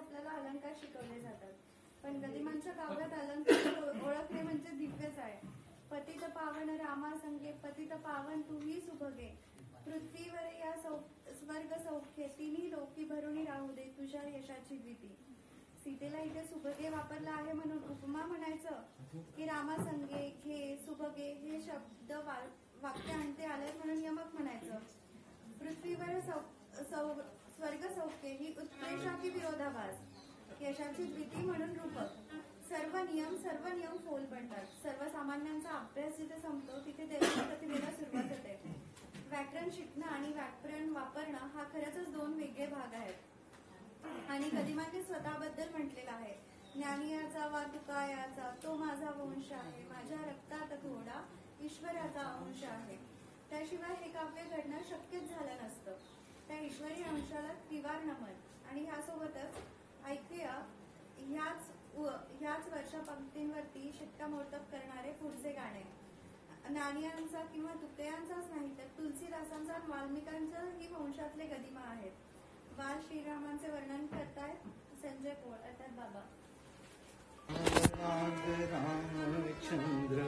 आपल्याला अलंकार शिकवले जातात, पण गदिमांच्या काव्यात अलंकार ओळखणे म्हणजे दिव्यच आहे. पतित पावन रामा संगे पतित पावन तूही सुभगे, पृथ्वीवर या स्वर्ग सौख्ये तिन्ही लोकी भरुणी राहू दे तुझ्या यशाची भीती. सीतेला इथे सुभगे वापरला आहे म्हणून उपमा म्हणायचं की रामा संगे घे सुभगे हे शब्द वाक्य आणते आले म्हणून यमक म्हणायचं. पृथ्वीवर स्वर्ग सौख्ये ही उत्प्रेषा की विरोधाभास, यशाची भीती म्हणून रूपक. सर्व नियम फोल पडतात. सर्वसामान्यांचा अभ्यास जिथे संपतो तिथे देवाच्या प्रतिमेला सुरुवात होते. व्याकरण शिकणं आणि व्याकरण वापरणं हा खरंच दोन वेगळे भाग आहेत. आणि गदिमांनी स्वतःबद्दल म्हटलेलं आहे, ज्ञानियाचा वा तुकायाचा तो माझा वंश आहे, माझ्या रक्तात थोडा ईश्वराचा अंश आहे. त्याशिवाय हे काव्य घडणं शक्यच झालं नसतं. त्या ईश्वरी अंशाला त्रिवार नमन. आणि ह्यासोबतच ऐकूया ह्याच वर्षा पंक्तींवरती शिक्कामोर्तब करणारे पुढचे गाणे. ज्ञानियांचा किंवा तुकयांचाच नाही तर तुलसीदासांचा आणि वाल्मिकांच्याही वंशातले गदिमा आहेत. बाल श्रीरामांचे वर्णन करतायत संजय पोळ अर्थात बाबा. रामचंद्र